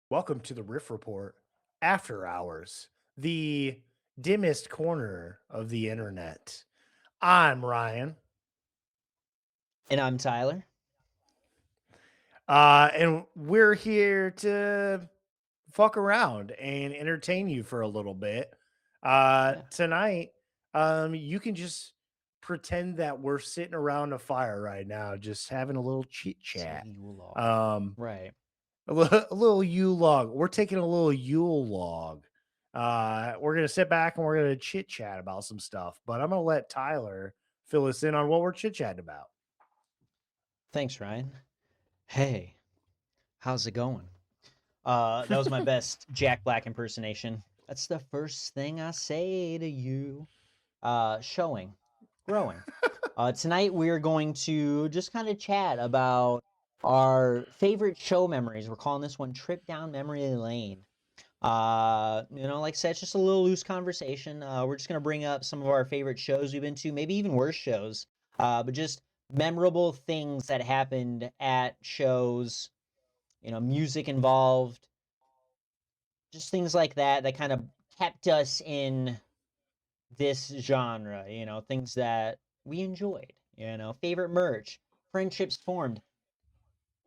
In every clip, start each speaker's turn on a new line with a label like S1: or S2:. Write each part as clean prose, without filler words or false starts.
S1: Welcome to the Riff Report After Hours, the dimmest corner of the internet. I'm Ryan,
S2: And I'm Tyler.
S1: and we're here to fuck around and entertain you for a little bit.
S2: Yeah.
S1: Tonight, you can just pretend that we're sitting around a fire right now, just having a little chit chat.
S2: Taking you along.
S1: Um,
S2: Right.
S1: a little Yule log. We're taking a little Yule log. We're gonna sit back and we're gonna chit chat about some stuff. But I'm gonna let Tyler fill us in on what we're chit chatting about.
S2: Thanks, Ryan. Hey, how's it going? That was my best Jack Black impersonation. That's the first thing I say to you. Showing, growing. Tonight we're going to just kind of chat about our favorite show memories. We're calling this one Trip Down Memory Lane. Like I said, it's just a little loose conversation. We're just gonna bring up some of our favorite shows we've been to, maybe even worse shows, but just memorable things that happened at shows. Music involved, just things like that that kind of kept us in this genre. Things that we enjoyed. Favorite merch, friendships formed,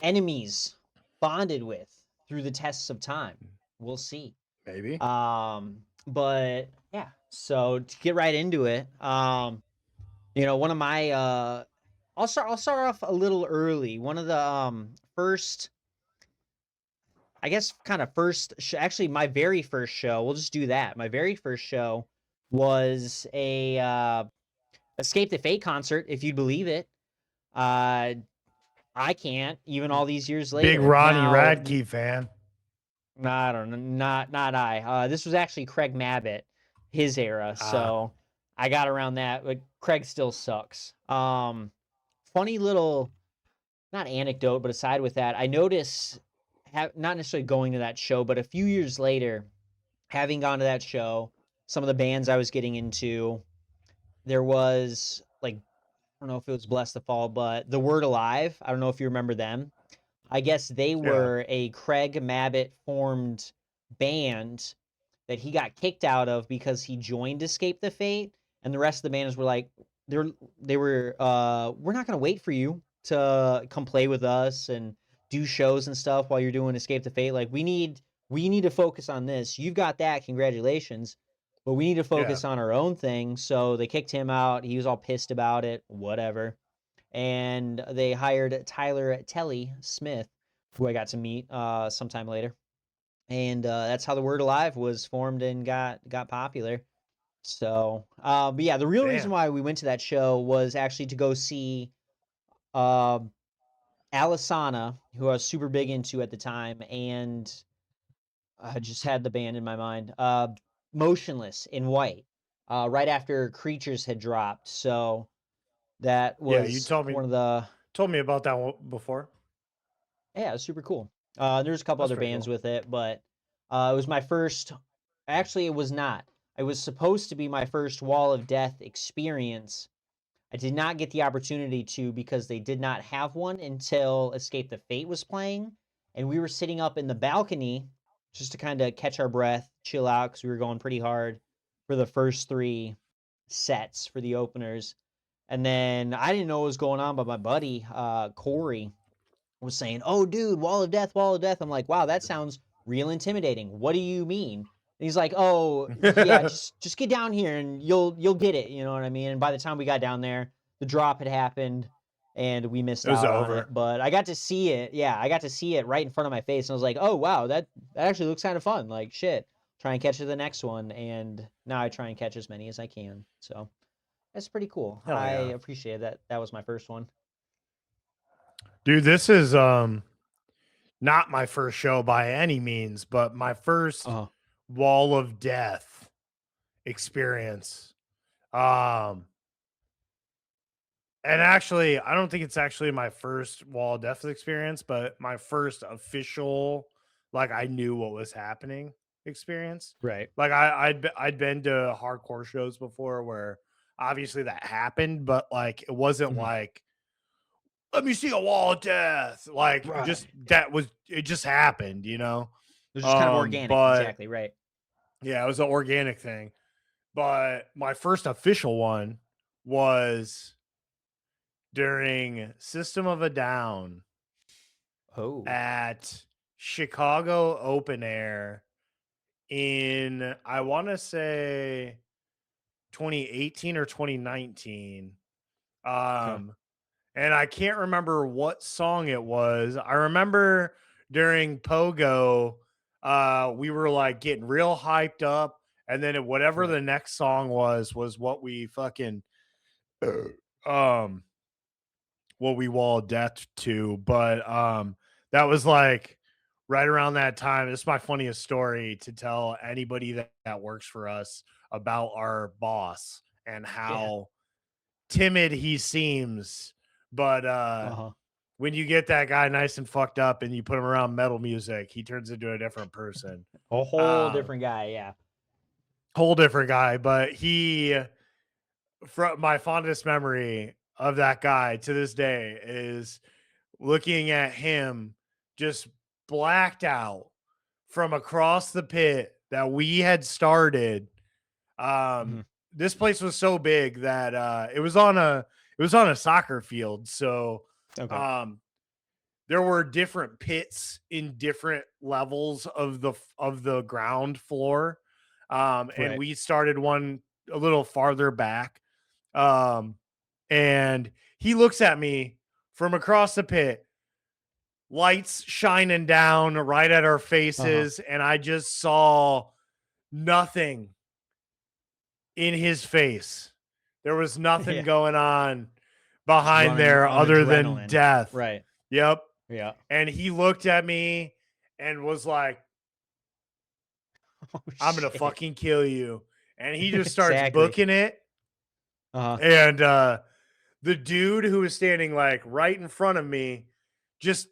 S2: enemies bonded with through the tests of time. We'll see.
S1: Maybe.
S2: But yeah, so to get right into it, one of my I'll start off a little early. One of the first, I guess, kind of actually my very first show. We'll just do that. My very first show was a Escape the Fate concert, if you'd believe it. Uh I can't, even all these years
S1: Big
S2: later.
S1: Ronnie
S2: Now,
S1: Radke fan.
S2: no, I don't know, not I. This was actually Craig Mabbitt, his era,
S1: Uh
S2: so I got around that, but Craig still sucks. Funny little, not anecdote, but aside with that, I noticed, not necessarily going to that show, but a few years later, having gone to that show, some of the bands I was getting into, there was like, I don't know if it was Bless the Fall, but The Word Alive. I don't know if you remember them. I guess they
S1: yeah.
S2: were a Craig Mabbitt formed band that he got kicked out of because he joined Escape the Fate, and the rest of the banders were like, they're they were we're not gonna wait for you to come play with us and do shows and stuff while you're doing Escape the Fate. Like we need to focus on this. You've got that, congratulations. But we need to
S1: Yeah.
S2: focus on our own thing. So they kicked him out. He was all pissed about it, whatever. And they hired Tyler Telly Smith, who I got to meet sometime later, and that's how the Word Alive was formed and got popular. So, but yeah, the real reason
S1: Damn.
S2: why we went to that show was actually to go see uh, Alisana, who I was super big into at the time, and I just had the band in my mind. Motionless in White, right after Creatures had dropped. So that
S1: Yeah, you
S2: was
S1: told me
S2: one of the,
S1: about that one before.
S2: yeah, it was super cool. There's a couple
S1: That's
S2: other
S1: pretty
S2: bands
S1: cool.
S2: with it, but it was my first. Actually, it was not. It was supposed to be my first Wall of Death experience. I did not get the opportunity to because they did not have one until Escape the Fate was playing, and we were sitting up in the balcony just to kind of catch our breath, chill out because we were going pretty hard for the first three sets for the openers. And then I didn't know what was going on, but my buddy Corey was saying, "Oh, dude, Wall of Death, Wall of Death." I'm like, "Wow, that sounds real intimidating. What do you mean?" And he's like, "Oh, yeah, just get down here and you'll get it." You know what I mean? And by the time we got down there, the drop had happened and we missed
S1: It was
S2: out on it.
S1: over.
S2: But I got to see it. Yeah, I got to see it right in front of my face, and I was like, "Oh, wow, that actually looks kind of fun." Like, shit. Try and catch the next one, and now I try and catch as many as I can. So that's pretty cool.
S1: Hell
S2: I
S1: yeah.
S2: appreciate that. That was my first one.
S1: Dude, this is not my first show by any means, but my first
S2: Oh,
S1: Wall of Death experience. Um, and actually, I don't think it's actually my first Wall of Death experience, but my first official, like I knew what was happening experience.
S2: right.
S1: Like I'd been to hardcore shows before where obviously that happened, but like it wasn't
S2: Mhm.
S1: like let me see a Wall of Death. Like
S2: Right.
S1: just that was it just happened, you know.
S2: It was just kind of organic,
S1: But
S2: exactly, right.
S1: yeah, it was an organic thing. But my first official one was during System of a Down
S2: Oh,
S1: at Chicago Open Air in, I want to say, 2018 or 2019.
S2: okay.
S1: Um, and I can't remember what song it was. I remember during Pogo, we were like getting real hyped up, and then whatever
S2: Right.
S1: the next song was what we fucking um what we walled death to. But that was like right around that time. This is my funniest story to tell anybody that works for us about our boss and
S2: Yeah.
S1: how timid he seems. But
S2: Uh-huh.
S1: when you get that guy nice and fucked up and you put him around metal music, he turns into a different person.
S2: A whole
S1: Um,
S2: different guy, yeah.
S1: whole different guy. But he, from my fondest memory of that guy to this day, is looking at him just blacked out from across the pit that we had started.
S2: Mhm.
S1: This place was so big that it was on a soccer field. So
S2: Okay.
S1: um there were different pits in different levels of the ground floor. And
S2: Right.
S1: we started one a little farther back. Um and he looks at me from across the pit, lights shining down right at our
S2: Uh-huh.
S1: faces, and I just saw nothing in his face. There was nothing
S2: Yeah.
S1: going on
S2: Just
S1: behind
S2: running
S1: there
S2: on
S1: other than
S2: adrenaline.
S1: death.
S2: Right.
S1: Yep.
S2: Yeah.
S1: And he looked at me and was like,
S2: Oh
S1: I'm going to
S2: shit.
S1: fucking kill you. And he just starts
S2: Exactly.
S1: booking it.
S2: Uh-huh.
S1: And the dude who was standing like right in front of me just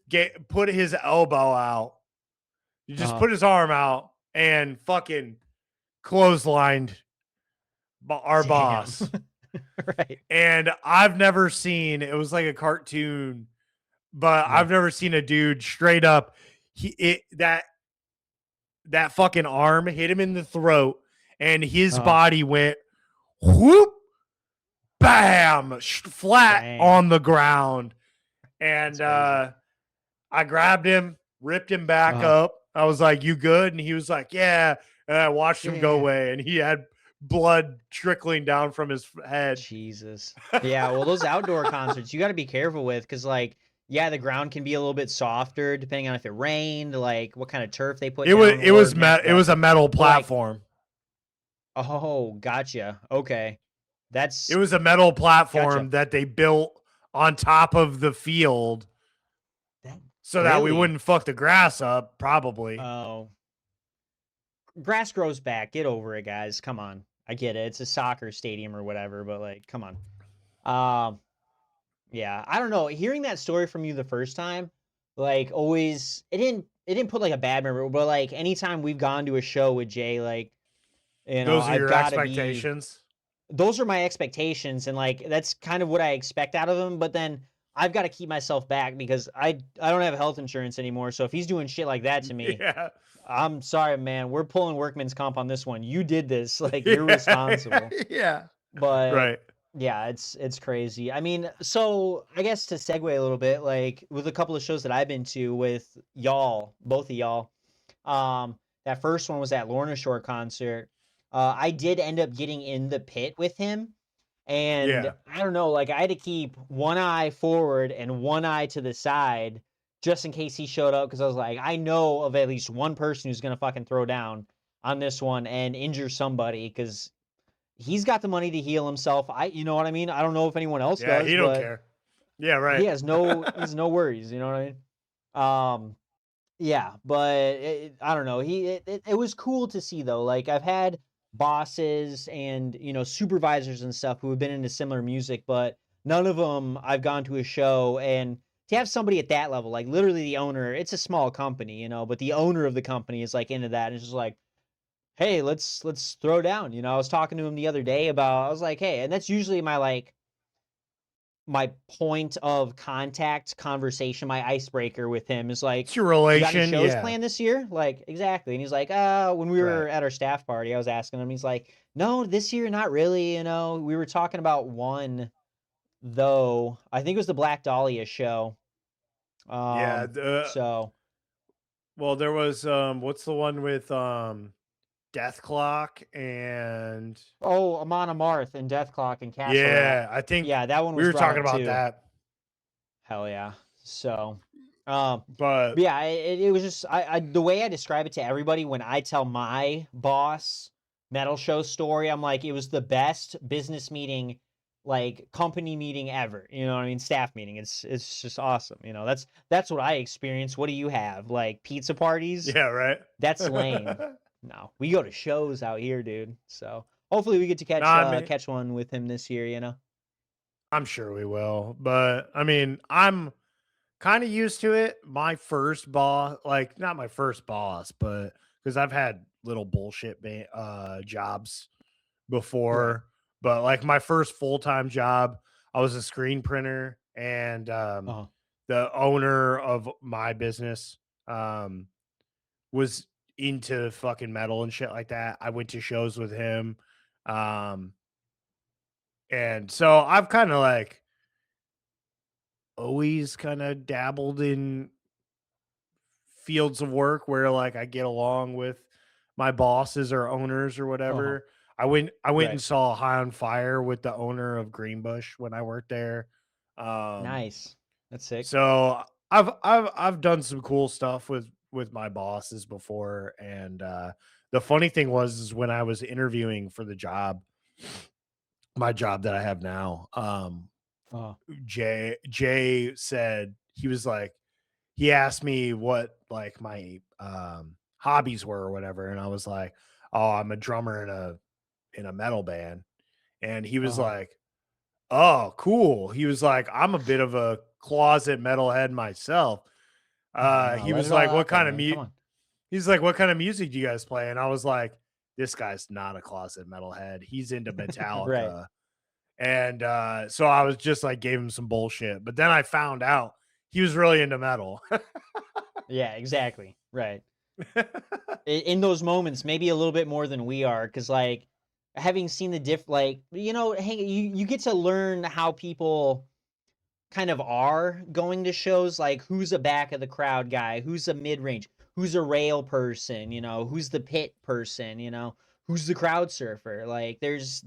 S1: put his elbow out. He just
S2: Uh-huh.
S1: put his arm out and fucking clotheslined our
S2: Damn.
S1: boss.
S2: Right.
S1: And I've never seen, it was like a cartoon, but
S2: Uh-huh.
S1: I've never seen a dude straight up that fucking arm hit him in the throat and his
S2: Uh-huh.
S1: body went whoop, bam, flat
S2: Dang.
S1: on the ground.
S2: That's
S1: And
S2: crazy.
S1: I grabbed him, ripped him back
S2: Uh-huh.
S1: up. I was like, "You good?" And he was like, "Yeah." And I watched him go
S2: Yeah.
S1: away, and he had blood trickling down from his head.
S2: Jesus. Yeah, well, those outdoor concerts, you got to be careful with because, like, yeah, the ground can be a little bit softer depending on if it rained, like what kind of turf they put
S1: It was
S2: down,
S1: it was
S2: or natural
S1: it was
S2: grass.
S1: a metal
S2: But like,
S1: platform.
S2: oh, gotcha. Okay,
S1: It
S2: that's
S1: was a metal
S2: gotcha.
S1: platform that they built on top of the field
S2: That
S1: so that we
S2: really?
S1: wouldn't fuck the grass up. Probably.
S2: Oh, grass grows back. Get over it, guys. Come on. I get it. It's a soccer stadium or whatever, but like, come on. Um, Yeah, I don't know. Hearing that story from you the first time, like always, it didn't put like a bad memory, but like anytime we've gone to a show with Jay, like
S1: Those are
S2: I've
S1: your
S2: got to be.
S1: expectations.
S2: Those are my expectations, and like that's kind of what I expect out of him. But then I've got to keep myself back because I don't have health insurance anymore. So if he's doing shit like that to me,
S1: Yeah.
S2: I'm sorry, man. We're pulling workman's comp on this one. You did this, like you're
S1: Yeah.
S2: responsible.
S1: Yeah.
S2: But
S1: Right.
S2: yeah, it's crazy. I mean, so I guess to segue a little bit, like with a couple of shows that I've been to with y'all, both of y'all, that first one was at Lorna Shore concert. I did end up getting in the pit with him, and
S1: Yeah.
S2: I don't know, like I had to keep one eye forward and one eye to the side just in case he showed up because I was like, I know of at least one person who's gonna fucking throw down on this one and injure somebody because he's got the money to heal himself. You know what I mean? I don't know if anyone else
S1: Yeah.
S2: does,
S1: He don't
S2: but
S1: care. Yeah.
S2: he
S1: Right.
S2: has no worries. You know what I mean? Yeah, but I don't know. It was cool to see though. Like I've had bosses and supervisors and stuff who have been into similar music, but none of them I've gone to a show and to have somebody at that level, like literally the owner. It's a small company, but the owner of the company is like into that. And it's just like, hey, let's throw down. I was talking to him the other day about I was like, hey, and that's usually my like my point of contact conversation, my icebreaker with him is like,
S1: It's your
S2: "You got any
S1: relation.
S2: shows
S1: Yeah.
S2: planned this year?" Like, exactly. And he's like, when we
S1: Right.
S2: were at our staff party, I was asking him, he's like, "No, this year, not really. We were talking about one, though. I think it was the Black Dahlia show.
S1: Yeah.
S2: So,
S1: Well, there was what's the one with Death Clock and
S2: oh, Amon Amarth and Death Clock and Castle Rock.
S1: yeah, I think
S2: Yeah, that one
S1: we
S2: was
S1: were
S2: brought
S1: talking
S2: up
S1: about
S2: too.
S1: that.
S2: Hell yeah. So,
S1: But
S2: but yeah, it was just the way I describe it to everybody when I tell my boss metal show story, I'm like, it was the best business meeting, like company meeting ever. You know what I mean? Staff meeting. It's just awesome. That's what I experienced. What do you have? Like pizza parties?
S1: yeah, right.
S2: That's lame. No, we go to shows out here, dude. So hopefully we get to
S1: No,
S2: catch
S1: I mean,
S2: catch one with him this year.
S1: I'm sure we will. But I mean, I'm kind of used to it. My first boss, like not my first boss, but because I've had little bullshit jobs
S2: Right.
S1: before, but like my first full-time job, I was a screen printer and
S2: Uh-huh.
S1: the owner of my business um was into fucking metal and shit like that. I went to shows with him. Um and so I've kind of like always kind of dabbled in fields of work where like I get along with my bosses or owners or
S2: Uh-huh.
S1: whatever. I went and
S2: Right.
S1: saw High on Fire with the owner of Greenbush when I worked there. Um
S2: Nice. That's sick.
S1: so I've done some cool stuff with my bosses before and the funny thing was is when I was interviewing for the job, my job that I have now,
S2: Uh,
S1: Jay said he was like he asked me what like my hobbies were or whatever and I was like, "Oh, I'm a drummer in a metal band." And he was
S2: uh-huh.
S1: like, "Oh, cool." He was like, "I'm a bit of a closet metalhead myself."
S2: Oh, no,
S1: He
S2: let
S1: was
S2: it all
S1: like,
S2: out
S1: "What
S2: there,
S1: kind of
S2: man. Come on.
S1: He's like, "What kind of music do you guys play?" And I was like, "This guy's not a closet metalhead. He's into
S2: Right.
S1: Metallica." And so I was just like gave him some bullshit. But then I found out he was really into metal.
S2: Yeah, exactly. Right. In those moments, maybe a little bit more than we are, because like having seen the hey, you get to learn how people kind of are going to shows, like who's a back of the crowd guy, who's a mid range, who's a rail person, who's the pit person, who's the crowd surfer. Like there's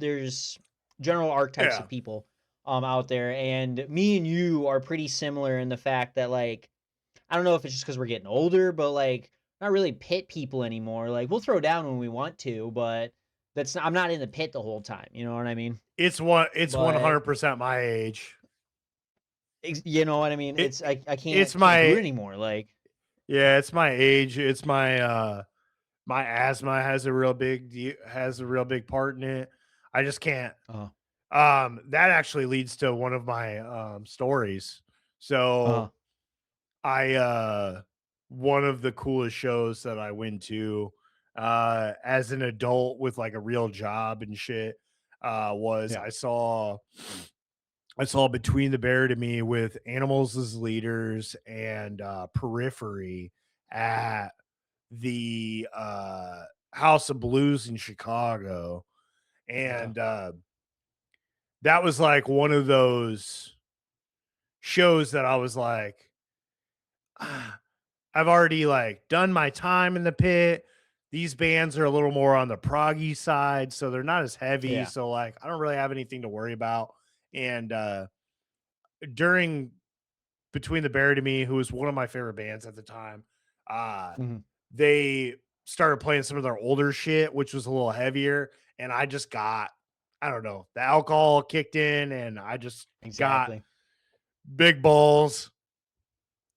S2: general archetypes
S1: Yeah.
S2: of people out there, and me and you are pretty similar in the fact that like I don't know if it's just because we're getting older, but like not really pit people anymore. Like we'll throw down when we want to, but I'm not in the pit the whole time. You know what I mean?
S1: It's
S2: But
S1: 100% my age.
S2: you know what I mean?
S1: It,
S2: I
S1: it's
S2: can't do it
S1: my
S2: anymore. Like
S1: yeah, it's my age. It's my my asthma has a real big part in it. I just can't.
S2: uh
S1: That actually leads to one of my stories.
S2: uh
S1: So I one of the coolest shows that I went to as an adult with like a real job and shit was
S2: yeah
S1: I saw Between the Bear to Me with Animals as Leaders and Periphery at the House of Blues in Chicago.
S2: yeah
S1: And that was like one of those shows that I was like, "Ah, I've already like done my time in the pit. These bands are a little more on the proggy side, so they're not as heavy.
S2: yeah
S1: So like I don't really have anything to worry about." And during Between the Bear to Me, who was one of my favorite bands at the time, uh,
S2: mhm,
S1: they started playing some of their older shit, which was a little heavier. And I just got, I don't know, the alcohol kicked in and I just got
S2: exactly
S1: big balls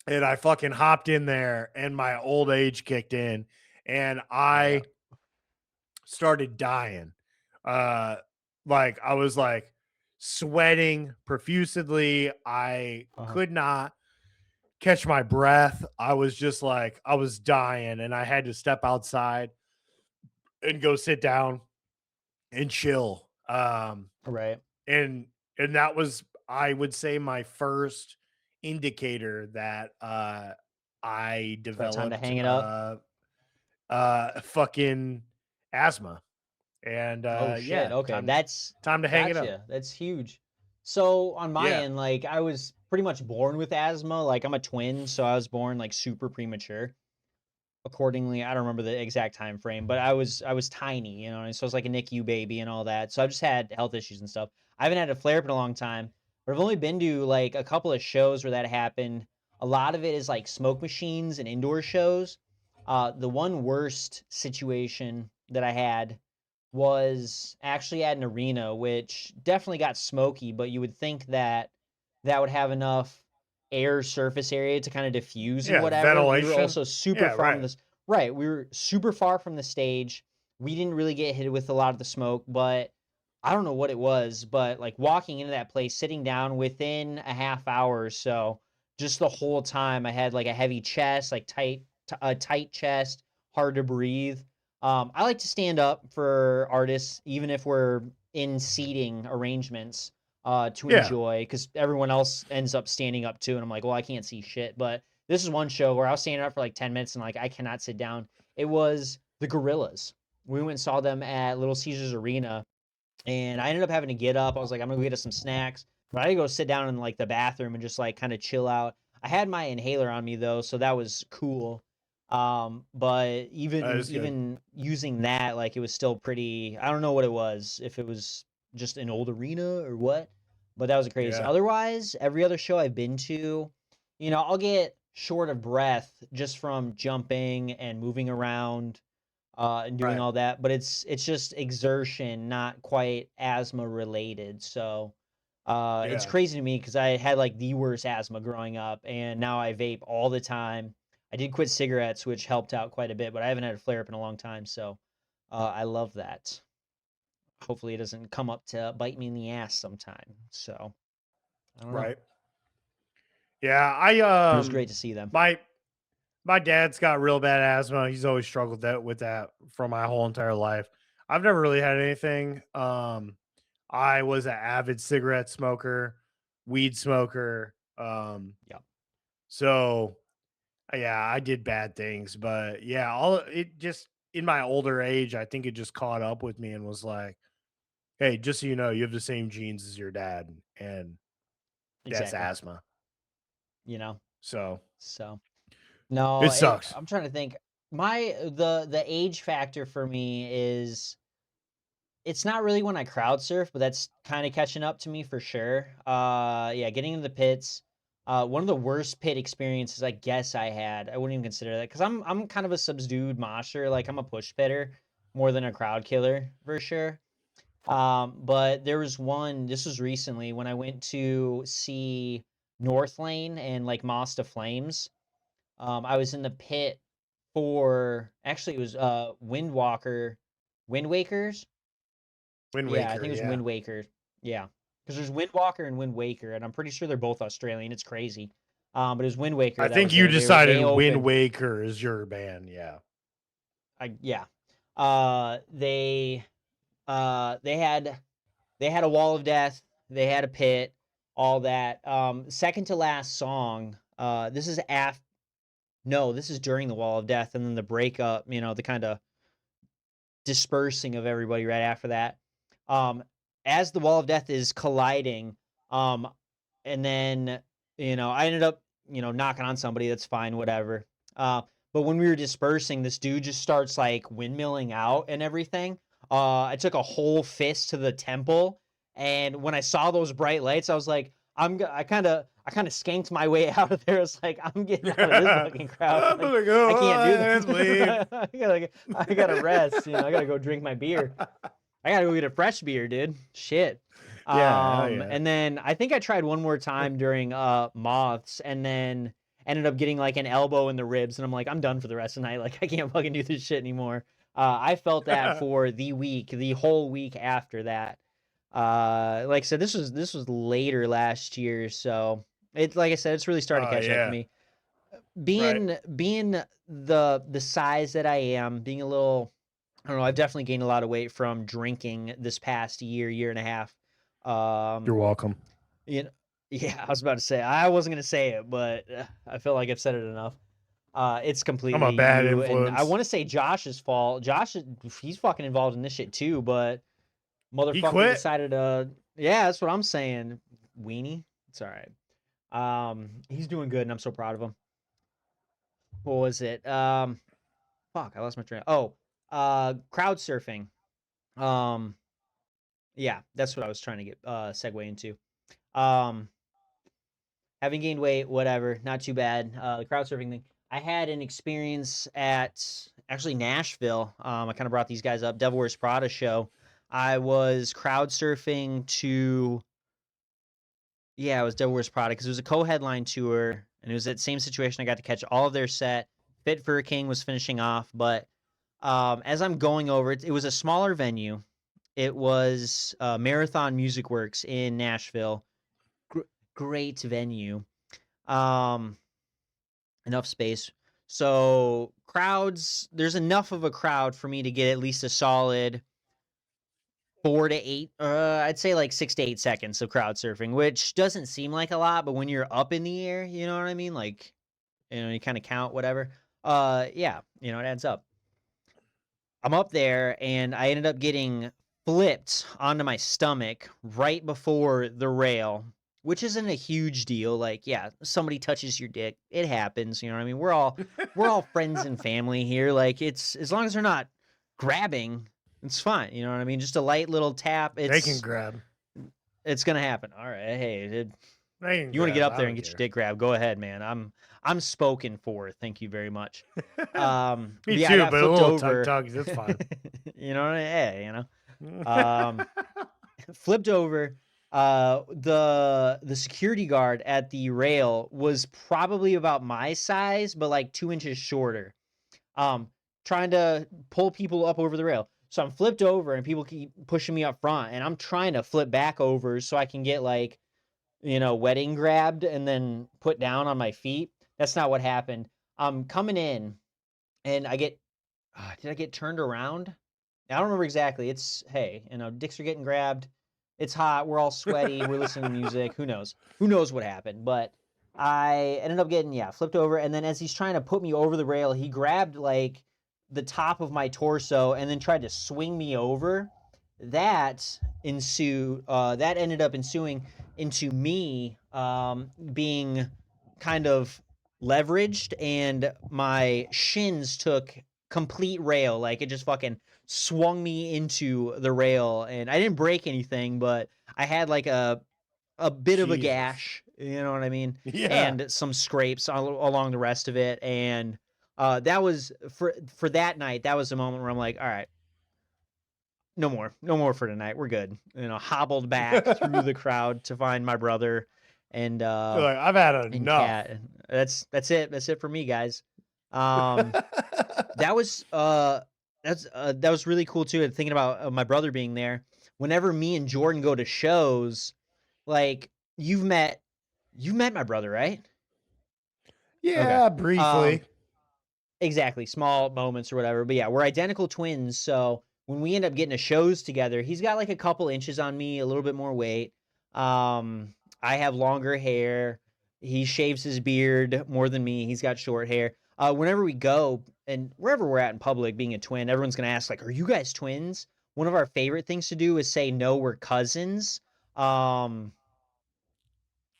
S1: and I fucking hopped in there and my old age kicked in and
S2: yeah
S1: I started dying. Uh like I was like sweating profusely. I
S2: uh
S1: could not catch my breath. I was just like I was dying and I had to step outside and go sit down and chill.
S2: right
S1: And that was I would say my first indicator that I
S2: It's about time to
S1: developed
S2: hang it up.
S1: fucking asthma. And
S2: Oh shit.
S1: yeah,
S2: Okay, that's
S1: time to hang it up.
S2: gotcha. That's huge. So on my
S1: Yeah.
S2: end, like I was pretty much born with asthma. Like I'm a twin, so I was born like super premature. Accordingly, I don't remember the exact time frame, but I was tiny, and so I was like a NICU baby and all that. So I've just had health issues and stuff. I haven't had a flare up in a long time, but I've only been to like a couple of shows where that happened. A lot of it is like smoke machines and indoor shows. The one worst situation that I had was actually at an arena, which definitely got smoky, but you would think that that would have enough air surface area to kind of diffuse and
S1: Yeah,
S2: whatever. We were
S1: ventilation.
S2: also super
S1: Yeah,
S2: from
S1: right.
S2: this, right? We were super far from the stage. We didn't really get hit with a lot of the smoke, but I don't know what it was, but like walking into that place, sitting down within a half hour or so, just the whole time I had like a heavy chest, like a tight chest, hard to breathe. I like to stand up for artists, even if we're in seating arrangements, to
S1: Yeah.
S2: enjoy, because everyone else ends up standing up too. And I'm like, well, I can't see shit. But this is one show where I was standing up for like 10 minutes and like, I cannot sit down. It was the Gorillas. We went and saw them at Little Caesars Arena, and I ended up having to get up. I was like, I'm gonna go get us some snacks, but I had to go sit down in like the bathroom and just like kind of chill out. I had my inhaler on me though, so that was cool. But
S1: That
S2: even
S1: is good.
S2: even using that, like it was still pretty. I don't know what it was, if it was just an old arena or what, but that was crazy.
S1: Yeah.
S2: Otherwise, every other show I've been to, I'll get short of breath just from jumping and moving around, and doing
S1: Right.
S2: all that, but it's just exertion, not quite asthma related. So it's
S1: Yeah.
S2: crazy to me because I had like the worst asthma growing up, and now I vape all the time. I did quit cigarettes, which helped out quite a bit, but I haven't had a flare up in a long time, so I love that. Hopefully, it doesn't come up to bite me in the ass sometime. So I don't know.
S1: Right. Yeah,
S2: It was great to see them.
S1: my my dad's got real bad asthma. He's always struggled that with that for my whole entire life. I've never really had anything. I was an avid cigarette smoker, weed smoker.
S2: Yeah,
S1: So yeah, I did bad things, but yeah, all it just in my older age, I think it just caught up with me and was like, "Hey, just so you know, you have the same genes as your dad, and that's
S2: exactly.
S1: asthma."
S2: You know,
S1: So
S2: so no,
S1: it sucks.
S2: I'm trying to think. The age factor for me is, it's not really when I crowd surf, but that's kind of catching up to me for sure. Yeah, getting into the pits. One of the worst pit experiences I guess I had. I wouldn't even consider that because I'm kind of a subdued mosher. Like I'm a push pitter more than a crowd killer for sure. But there was one. This was recently when I went to see North Lane and like Moss to Flames. I was in the pit for, actually it was Wind Wakers.
S1: Wind
S2: Yeah, I
S1: Waker,
S2: think it was
S1: yeah.
S2: Wind Waker. Yeah, because there's Windwalker and Wind Waker, and I'm pretty sure they're both Australian. It's crazy. But it was Wind Waker
S1: I
S2: that
S1: think
S2: was
S1: you
S2: there. They
S1: decided Wind
S2: opened.
S1: Waker is your band, yeah.
S2: Yeah. Uh, they they had a wall of death. They had a pit. All that. Second to last song. This is af. No, this is during the wall of death, and then the breakup. The kind of dispersing of everybody right after that. Um, as the wall of death is colliding, um, and then I ended up knocking on somebody. That's fine, whatever. But when we were dispersing, this dude just starts like windmilling out and everything. I took a whole fist to the temple, and when I saw those bright lights, I was like, I kind of skanked my way out of there. It's like, I'm getting out of this fucking crowd.
S1: I'm
S2: Like
S1: gonna
S2: I
S1: go
S2: can't do
S1: and
S2: this.
S1: leave.
S2: I gotta rest. I gotta go drink my beer. I gotta go get a fresh beer, dude. Shit.
S1: Yeah, hell yeah.
S2: And then I think I tried one more time during Moths, and then ended up getting like an elbow in the ribs, and I'm like, I'm done for the rest of the night. Like I can't fucking do this shit anymore. I felt that for the whole week after that. Like I said, this was later last year, so it's like I said, it's really starting to
S1: Oh
S2: catch up to
S1: yeah.
S2: me.
S1: Right.
S2: Being the size that I am, being a little, I don't know, I've definitely gained a lot of weight from drinking this past year and a half.
S1: You're
S2: Um,
S1: welcome.
S2: Yeah, I was about to say I wasn't gonna say it, but I feel like I've said it enough. It's
S1: I'm
S2: completely
S1: a bad
S2: you, and I
S1: influence.
S2: want to say Josh's fault. He's fucking involved in this shit too, but
S1: He
S2: motherfucker
S1: quit.
S2: decided to. Yeah, that's what I'm saying. Weenie, it's all right. He's doing good, and I'm so proud of him. What was it? Fuck, I lost my train. Oh, crowd surfing. Um, yeah, that's what I was trying to get segue into. Um, having gained weight, whatever, not too bad. The crowd surfing thing. I had an experience at actually Nashville. I kind of brought these guys up. Devil Wears Prada show. I was crowd surfing to, yeah, it was Devil Wears Prada because it was a co-headline tour, and it was that same situation. I got to catch all of their set. Fit for a King was finishing off, but as I'm going over it, it was a smaller venue. It was Marathon Music Works in Nashville. Gr- Great venue. Um, enough space. So crowds, there's enough of a crowd for me to get at least a solid 4 to 8. I'd say like 6 to 8 seconds of crowd surfing, which doesn't seem like a lot, but when you're up in the air, you know what I mean? Like, you kind of count whatever. Yeah, it adds up. I'm up there and I ended up getting flipped onto my stomach right before the rail, which isn't a huge deal. Like, yeah, somebody touches your dick, it happens. You know what I mean? We're all friends and family here. Like, it's as long as they're not grabbing, it's fine. You know what I mean? Just a light little tap.
S1: They can grab.
S2: It's gonna happen. All right, hey,
S1: They can
S2: you want to get
S1: grab.
S2: up
S1: I
S2: there and
S1: don't
S2: get your
S1: care.
S2: dick grabbed? Go ahead, man. I'm spoken for. Thank you very much.
S1: Me
S2: But yeah, I
S1: too,
S2: got
S1: but a
S2: flipped
S1: little tug
S2: over.
S1: tugs, it's fine.
S2: Hey, um, flipped over. The security guard at the rail was probably about my size, but like 2 inches shorter. Um, trying to pull people up over the rail. So I'm flipped over, and people keep pushing me up front, and I'm trying to flip back over so I can get like wedding grabbed and then put down on my feet. That's not what happened. I'm coming in, and did I get turned around? I don't remember exactly. It's, hey, dicks are getting grabbed. It's hot. We're all sweaty. We're listening to music. Who knows? Who knows what happened? But I ended up getting, yeah, flipped over. And then as he's trying to put me over the rail, he grabbed like the top of my torso and then tried to swing me over. That ended up ensuing into me being kind of leveraged, and my shins took complete rail. Like, it just fucking swung me into the rail, and I didn't break anything, but I had like a bit of a
S1: Jesus.
S2: gash, you know what I mean,
S1: Yeah.
S2: and some scrapes along the rest of it. And that was for that night. That was the moment where I'm like, all right, no more for tonight. We're good. Hobbled back through the crowd to find my brother and
S1: You're like, I've had
S2: and
S1: enough.
S2: Cat. That's it. That's it for me, guys. Um, that was that was really cool too. And thinking about my brother being there. Whenever me and Jordan go to shows, like you've met my brother, right? Okay.
S1: Yeah,
S2: Um,
S1: briefly.
S2: exactly. Small moments or whatever. But yeah, we're identical twins. So when we end up getting to shows together, he's got like a couple inches on me, a little bit more weight. I have longer hair. He shaves his beard more than me. He's got short hair. Whenever we go and wherever we're at in public, being a twin, everyone's gonna ask like, "Are you guys twins?" One of our favorite things to do is say, "No, we're cousins." Um,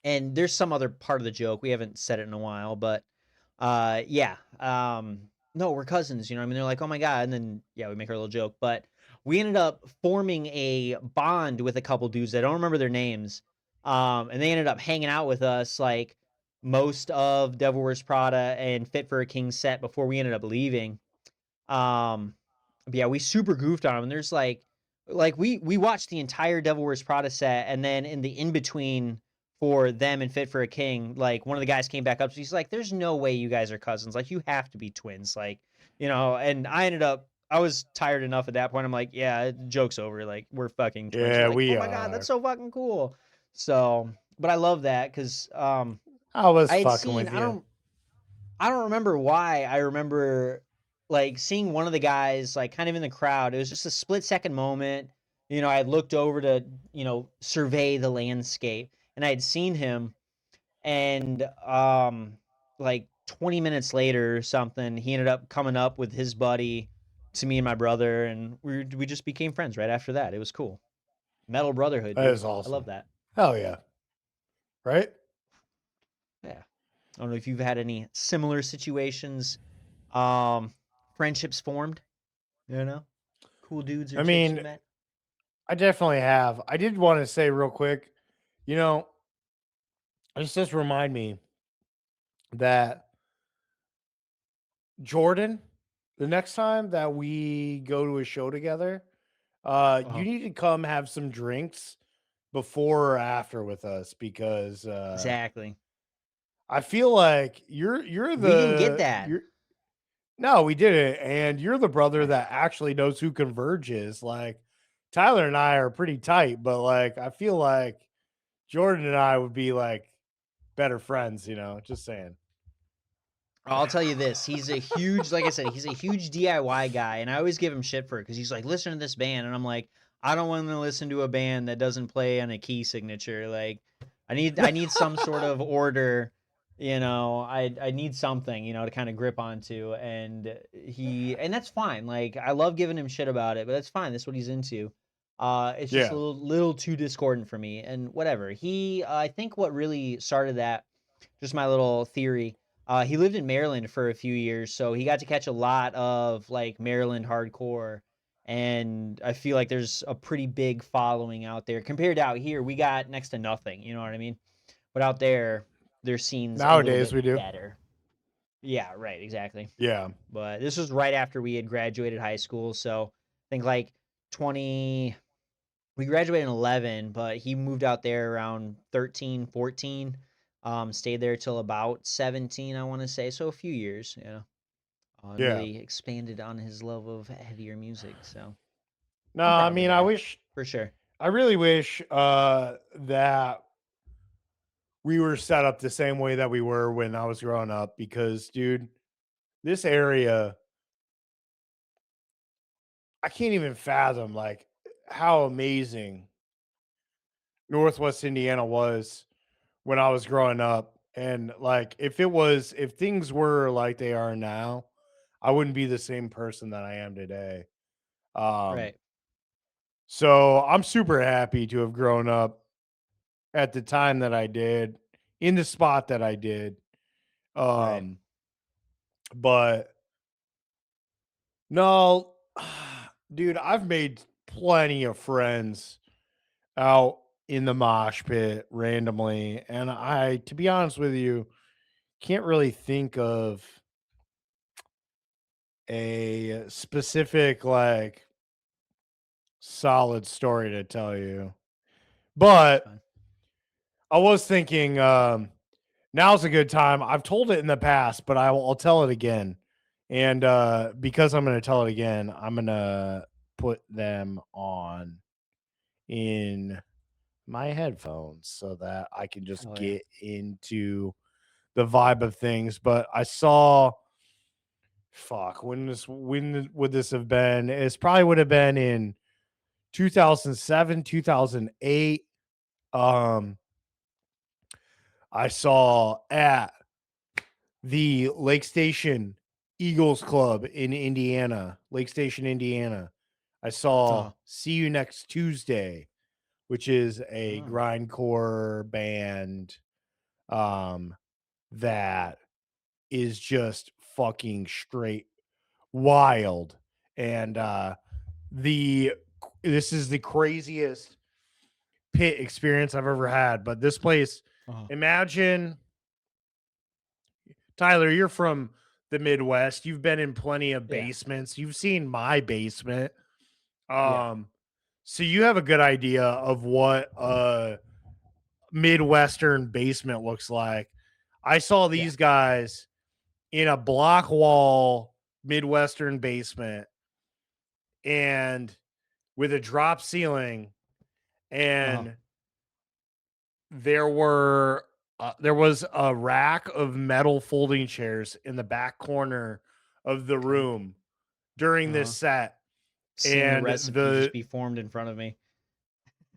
S2: and there's some other part of the joke. We haven't said it in a while, but yeah. No, we're cousins, I mean, they're like, "Oh my god." And then yeah, we make our little joke, but we ended up forming a bond with a couple dudes. I don't remember their names. And they ended up hanging out with us like most of Devil Wears Prada and Fit for a King set before we ended up leaving. Um, but yeah, we super goofed on them. And there's like we watched the entire Devil Wears Prada set, and then in the in between for them and Fit for a King, like one of the guys came back up. So he's like, "There's no way you guys are cousins. Like, you have to be twins." Like, And I was tired enough at that point. I'm like, "Yeah, joke's over. Like, we're fucking twins." They're
S1: Yeah,
S2: like, "Oh
S1: we
S2: my god, that's
S1: are.
S2: so fucking cool." So, but I love that because
S1: I was
S2: I had
S1: fucking
S2: seen
S1: with you.
S2: I don't remember why. I remember like seeing one of the guys like kind of in the crowd. It was just a split second moment. I had looked over to, survey the landscape, and I had seen him, and like 20 minutes later or something, he ended up coming up with his buddy to me and my brother, and we just became friends right after that. It was cool. Metal brotherhood,
S1: That
S2: dude.
S1: is
S2: I love
S1: awesome.
S2: that.
S1: Hell yeah. Right?
S2: Yeah. I don't know if you've had any similar situations, um, friendships formed, you know, cool dudes or
S1: I
S2: chicks you
S1: mean,
S2: met.
S1: I definitely have. I did want to say real quick, you know, this just remind me that Jordan, the next time that we go to a show together, you
S2: Oh,
S1: need to come have some drinks before or after with us because
S2: exactly.
S1: I feel like you're
S2: We didn't get that.
S1: you're no, we didn't, and you're the brother that actually knows who Converge is. Like Tyler and I are pretty tight, but like I feel like Jordan and I would be like better friends, you know, just saying.
S2: I'll tell you this, he's a huge, like I said, he's a huge DIY guy, and I always give him shit for it because he's like, listen to this band, and I'm like, I don't want to listen to a band that doesn't play on a key signature. Like, I need some sort of order, I need something, to kind of grip onto, and that's fine. Like, I love giving him shit about it, but that's fine. That's what he's into. It's just a
S1: Yeah.
S2: little too discordant for me, and whatever. I think what really started that, just my little theory. He lived in Maryland for a few years, so he got to catch a lot of like Maryland hardcore. And I feel like there's a pretty big following out there compared to out here. We got next to nothing, you know what I mean? But out there, their scene's a little
S1: Nowadays
S2: bit
S1: we do.
S2: better. Yeah, right, exactly.
S1: Yeah.
S2: But this was right after we had graduated high school, so I think like 20 we graduated in 11, but he moved out there around 13, 14. Stayed there till about 17, I want to say. So a few years, and
S1: Yeah.
S2: really expanded on his love of heavier music. So
S1: No,
S2: I'm
S1: I
S2: proud of the
S1: mean
S2: guy for sure.
S1: I really wish that we were set up the same way that we were when I was growing up because dude, this area I can't even fathom like how amazing Northwest Indiana was when I was growing up. And like if things were like they are now, I wouldn't be the same person that I am today. Um
S2: Right,
S1: so I'm super happy to have grown up at the time that I did, in the spot that I did.
S2: right.
S1: Um but no, dude, I've made plenty of friends out in the mosh pit randomly, and I, to be honest with you, can't really think of a specific like solid story to tell you.
S2: That's
S1: But
S2: fine.
S1: I was thinking now's a good time. I've told it in the past, but I'll tell it again. And because I'm going to tell it again, I'm going to put them on in my headphones so that I can just
S2: Oh, yeah.
S1: get into the vibe of things. But I saw, fuck, when would this have been? It's probably would have been in 2007, 2008. Um, I saw at the Lake Station Eagles Club in Indiana, Lake Station, Indiana. I saw
S2: Oh,
S1: See You Next Tuesday, which is a
S2: oh,
S1: grindcore band um that is just fucking straight wild. And the this is the craziest pit experience I've ever had. But this place,
S2: oh,
S1: imagine Tyler, you're from the Midwest. You've been in plenty of
S2: yeah,
S1: basements. You've seen my basement.
S2: yeah,
S1: Um, so you have a good idea of what a Midwestern basement looks like. I saw
S2: yeah.
S1: these guys in a block wall Midwestern basement and with a drop ceiling,
S2: Oh,
S1: and there was a rack of metal folding chairs in the back corner of the
S2: okay.
S1: room during this
S2: Uh-huh.
S1: set.
S2: Seeing the
S1: And
S2: recipe just
S1: the
S2: be formed in front of me.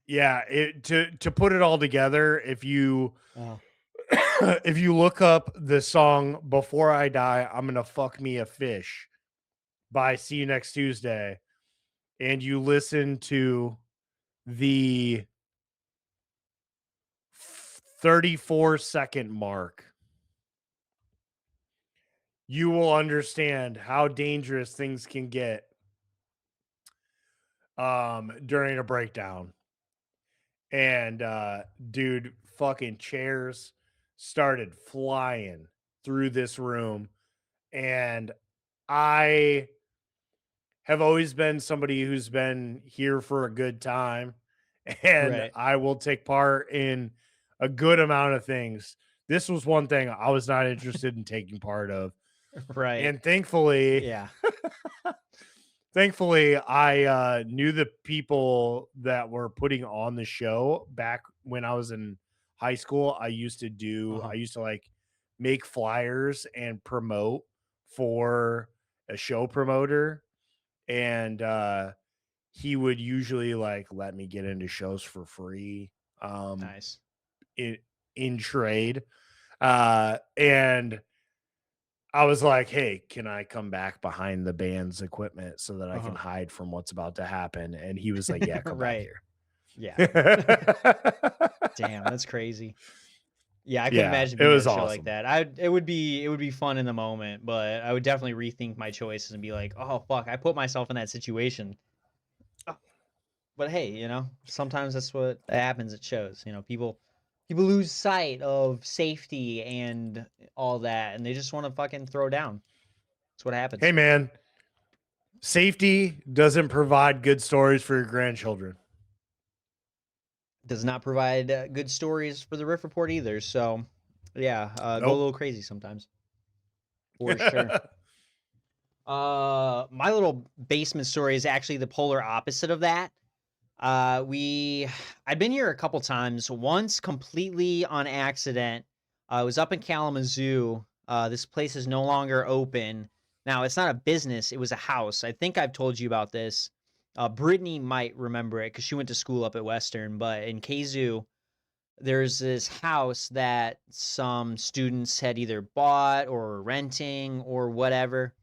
S1: yeah, to put it all together, if you
S2: Oh,
S1: if you look up the song "Before I Die, I'm Gonna Fuck Me a Fish" by See You Next Tuesday, and you listen to the 34-second mark, you will understand how dangerous things can get during a breakdown. And dude, fucking chairs started flying through this room, and I have always been somebody who's been here for a good time, and
S2: right.
S1: I will take part in a good amount of things. This was one thing I was not interested in taking part of.
S2: Right.
S1: And thankfully,
S2: Yeah.
S1: thankfully, I knew the people that were putting on the show back when I was in high school. I
S2: Uh-huh.
S1: used to like make flyers and promote for a show promoter, and he would usually like let me get into shows for free um
S2: Nice.
S1: in trade. And I was like, "Hey, can I come back behind the band's equipment so that I can
S2: Uh-huh.
S1: hide from what's about to happen?" And he was like, "Yeah, come back
S2: Right.
S1: here."
S2: Yeah. Damn, that's crazy. Yeah, I couldn't
S1: Yeah,
S2: imagine
S1: it
S2: being at
S1: was
S2: a show like
S1: awesome.
S2: that. it would be fun in the moment, but I would definitely rethink my choices and be like, "Oh fuck, I put myself in that situation." Oh, but hey, sometimes that's what happens at shows. People lose sight of safety and all that, and they just want to fucking throw down. That's what
S1: Hey,
S2: happens.
S1: man, safety doesn't provide good stories for your grandchildren.
S2: Does not provide good stories for the Riff Report either. So, yeah, go a
S1: Nope.
S2: little crazy sometimes for sure. My little basement story is actually the polar opposite of that. We I'd been here a couple times. Once completely on accident. I was up in Kalamazoo. This place is no longer open. Now, it's not a business, it was a house. I think I've told you about this. Brittany might remember it because she went to school up at Western, but in Kazoo, there's this house that some students had either bought or were renting or whatever.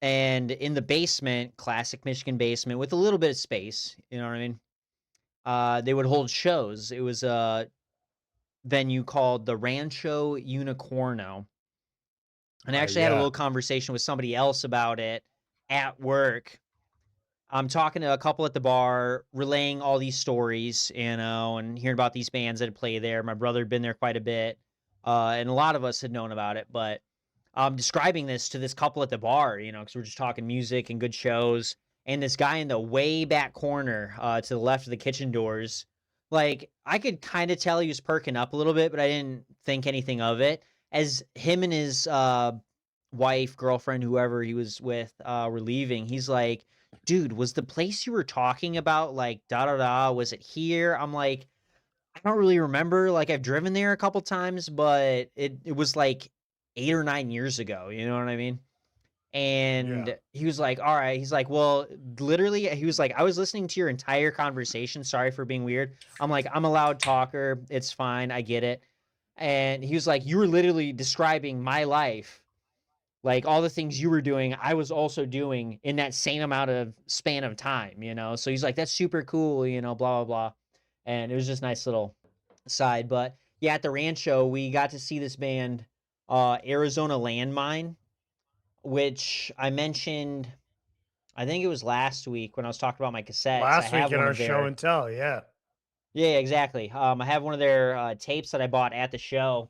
S2: And in the basement, classic Michigan basement with a little bit of space, you know what I mean? They would hold shows. It was a venue called the Rancho Unicorno. And I actually had a
S1: Yeah.
S2: little conversation with somebody else about it at work. I'm talking to a couple at the bar, relaying all these stories, and hearing about these bands that play there. My brother had been there quite a bit, and a lot of us had known about it. But I'm describing this to this couple at the bar, because we're just talking music and good shows. And this guy in the way back corner, to the left of the kitchen doors, like I could kind of tell he was perking up a little bit, but I didn't think anything of it. As him and his wife, girlfriend, whoever he was with, were leaving, he's like, dude, was the place you were talking about like da da da? Was it here? I'm like, I don't really remember. Like I've driven there a couple times, but it was like 8 or 9 years ago. You know what I mean?
S1: Yeah.
S2: And he was like, all right. He's like, well, literally, he was like, I was listening to your entire conversation. Sorry for being weird. I'm like, I'm a loud talker. It's fine. I get it. And he was like, you were literally describing my life, like all the things you were doing, I was also doing in that same amount of span of time. So he's like, that's super cool, blah, blah, blah. And it was just nice little side. But yeah, at the Rancho, we got to see this band, Arizona Landmine, which I mentioned, I think it was last week when I was talking about my cassettes. I
S1: Last week
S2: have
S1: in
S2: one
S1: our
S2: of
S1: show
S2: their
S1: and tell, yeah.
S2: Yeah, exactly. I have one of their tapes that I bought at the show.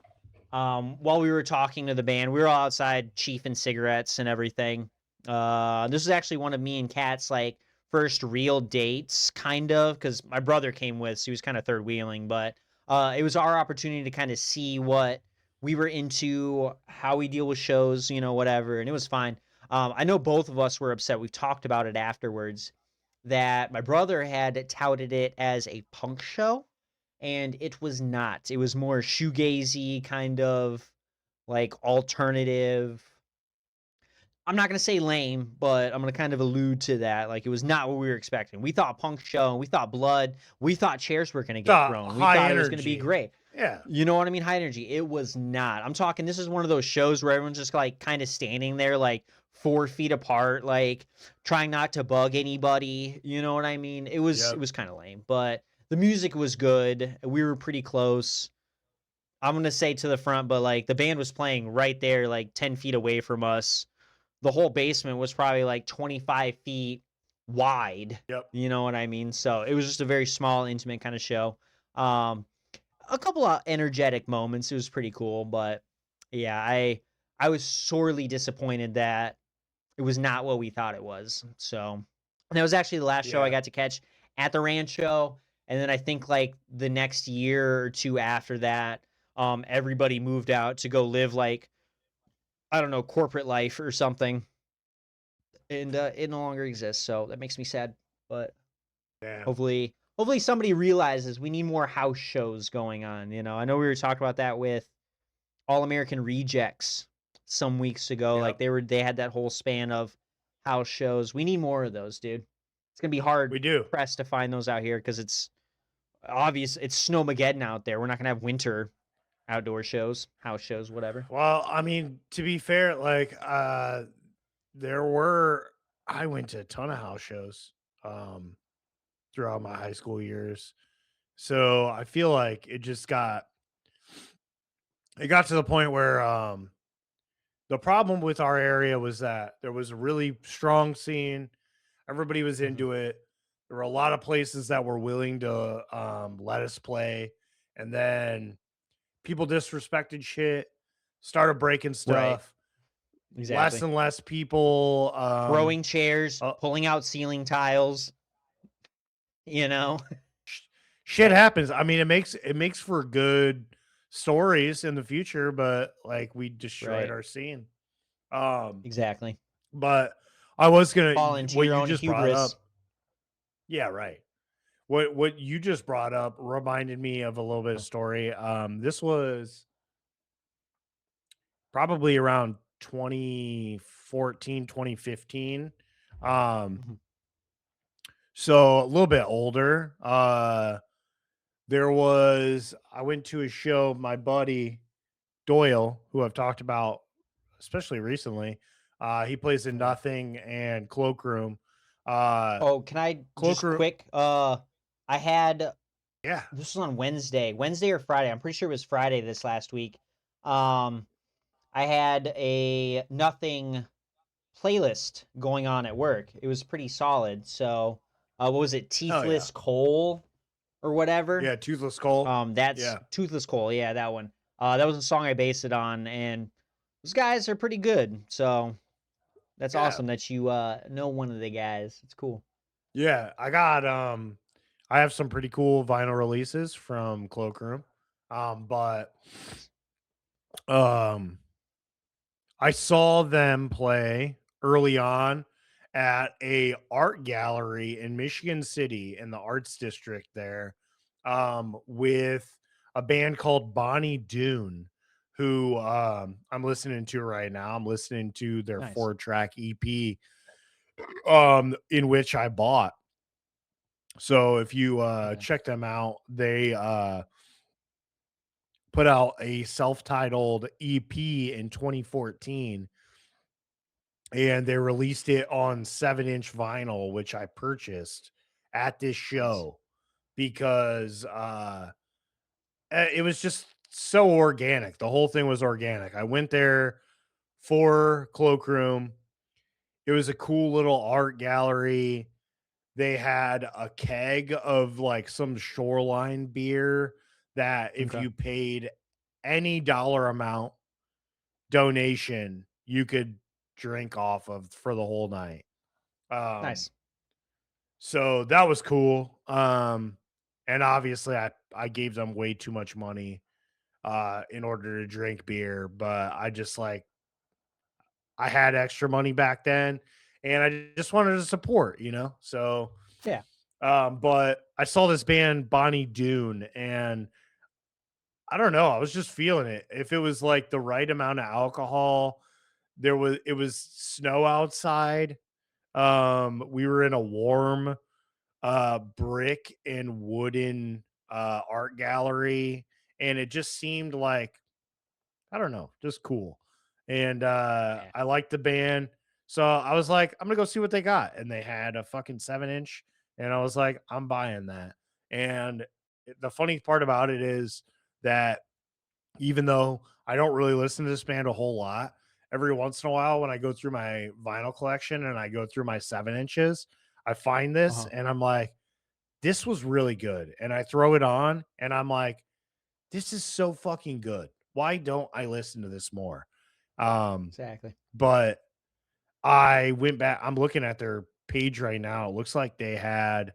S2: While we were talking to the band, we were all outside chiefing cigarettes and everything. This was actually one of me and Kat's like first real dates, kind of, because my brother came with, so he was kind of third wheeling. But it was our opportunity to kind of see what we were into, how we deal with shows, whatever, and it was fine. I know both of us were upset. We've talked about it afterwards that my brother had touted it as a punk show, and it was not. It was more shoegazy, kind of like alternative. I'm not gonna say lame, but I'm gonna kind of allude to that. Like, it was not what we were expecting. We thought punk show, we thought blood, we thought chairs were gonna get thrown. We
S1: High
S2: thought it was gonna be
S1: energy.
S2: great.
S1: Yeah.
S2: You know what I mean? High energy. It was not. I'm talking. This is one of those shows where everyone's just like kind of standing there, like 4 feet apart, like trying not to bug anybody. You know what I mean? It
S1: Yep.
S2: was kind of lame, but the music was good. We were pretty close. I'm gonna say to the front, but like the band was playing right there, like 10 feet away from us. The whole basement was probably like 25 feet wide.
S1: Yep.
S2: You know what I mean? So it was just a very small, intimate kind of show. Um, a couple of energetic moments. It was pretty cool, but yeah, I was sorely disappointed that it was not what we thought it was. So, and that was actually the last show I
S1: Yeah.
S2: got to catch at the Rancho. And then I think like the next year or two after that, everybody moved out to go live like, I don't know, corporate life or something, and it no longer exists. So that makes me sad. But
S1: Damn.
S2: hopefully somebody realizes we need more house shows going on. You know, I know we were talking about that with All American Rejects some weeks ago. Like
S1: Yep.
S2: they had that whole span of house shows. We need more of those, dude. It's gonna be hard
S1: We do.
S2: pressed to find those out here because it's obvious it's snowmageddon out there. We're not gonna have winter outdoor shows, house shows, whatever.
S1: Well, I mean, to be fair, like there were I went to a ton of house shows um throughout my high school years. So I feel like it got to the point where the problem with our area was that there was a really strong scene. Everybody was
S2: Mhm.
S1: into it. There were a lot of places that were willing to let us play. And then people disrespected shit, started breaking
S2: Right.
S1: stuff. Less
S2: Exactly.
S1: and less people.
S2: Throwing chairs,
S1: Uh,
S2: pulling out ceiling tiles, you know?
S1: Shit happens. I mean, it makes for good stories in the future, but like we destroyed
S2: Right.
S1: our scene. Um,
S2: Exactly.
S1: but I was gonna
S2: Fall into
S1: what
S2: your
S1: you
S2: own
S1: just brought
S2: hubris.
S1: up. Yeah, right. What you just brought up reminded me of a little bit of story. This was probably around 2014, 2015. Um,
S2: Mhm.
S1: so a little bit older. I went to a show, my buddy Doyle, who I've talked about, especially recently. He plays in
S2: Okay.
S1: Nothing and Cloakroom. Uh,
S2: Oh, can I just
S1: Cloakroom,
S2: quick? I had
S1: yeah.
S2: this was on Wednesday or Friday. I'm pretty sure it was Friday this last week. Um, I had a nothing playlist going on at work. It was pretty solid. So, what was it?
S1: Oh yeah,
S2: Teethless Coal or whatever.
S1: yeah. Toothless Skull,
S2: That's
S1: yeah,
S2: Toothless Coal. Yeah, that one. That was a song I based it on, and those guys are pretty good. So that's
S1: yeah,
S2: awesome that you know one of the guys. It's cool.
S1: yeah. I have some pretty cool vinyl releases from Cloakroom, but
S2: Nice.
S1: um, I saw them play early on at a art gallery in Michigan City in the arts district there, with a band called Bonnie Doon, who I'm listening to right now. I'm listening to their
S2: Nice.
S1: 4-track EP, in which I bought. So if you
S2: Okay.
S1: check them out, they put out a self-titled EP in 2014, and they released it on 7-inch vinyl, which I purchased at this
S2: Nice.
S1: show because it was just so organic. The whole thing was organic. I went there for Cloakroom. It was a cool little art gallery. They had a keg of like some Shoreline beer that if
S2: Okay.
S1: you paid any dollar amount donation, you could drink off of for the whole night. Um,
S2: Nice.
S1: so that was cool. And obviously I gave them way too much money in order to drink beer, but I had extra money back then and I just wanted to support, you know. So
S2: Yeah.
S1: but I saw this band Bonnie Doon and I don't know, I was just feeling it. If it was like the right amount of alcohol, it was snow outside. We were in a warm brick and wooden art gallery, and it just seemed like, I don't know, just cool. And
S2: Yeah.
S1: I liked the band. So I was like, I'm gonna go see what they got. And they had a fucking 7 inch. And I was like, I'm buying that. And the funny part about it is that even though I don't really listen to this band a whole lot, every once in a while when I go through my vinyl collection and I go through my 7 inches, I find this
S2: Uh-huh.
S1: and I'm like, this was really good. And I throw it on and I'm like, this is so fucking good. Why don't I listen to this more? Um,
S2: Exactly.
S1: but I went back. I'm looking at their page right now. It looks like they had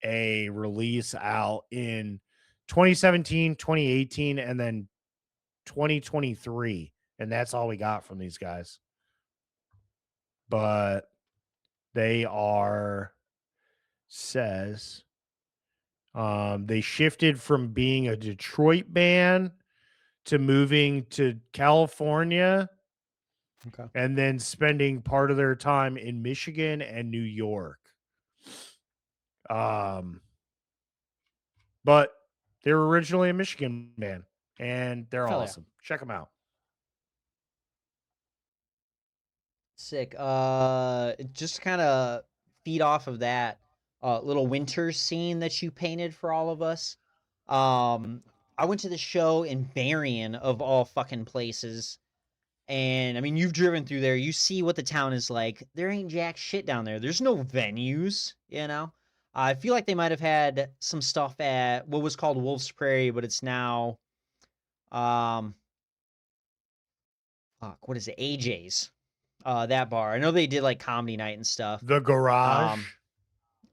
S1: a release out in 2017, 2018, and then 2023. And that's all we got from these guys. But they are, says, they shifted from being a Detroit band to moving to California
S2: Okay.
S1: and then spending part of their time in Michigan and New York. Um, but they were originally a Michigan band, and they're
S2: Hell yeah.
S1: awesome. Check them out.
S2: Sick. Just kind of feed off of that little winter scene that you painted for all of us. Um, I went to the show in Berrien of all fucking places. And I mean, you've driven through there. You see what the town is like. There ain't jack shit down there. There's no venues, you know? I feel like they might have had some stuff at what was called Wolf's Prairie, but it's now, um, fuck, what is it? AJ's, that bar. I know they did like comedy night and stuff.
S1: The
S2: Um,
S1: Garage.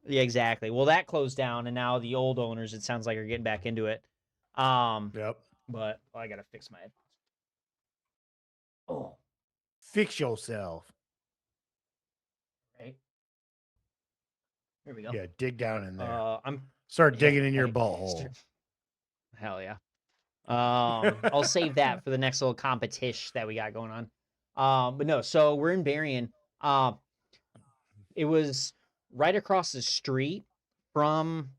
S2: yeah, exactly. Well, that closed down, and now the old owners, it sounds like, are getting back into it. Um,
S1: Yep.
S2: but I gotta fix my. Oh,
S1: Fix yourself.
S2: right. Here we go.
S1: Yeah, dig down in there.
S2: I'm
S1: Start
S2: yeah,
S1: digging in your
S2: hey,
S1: butthole.
S2: hell yeah. I'll save that for the next little competition that we got going on. But no, so we're in Berrien. Um, it was right across the street from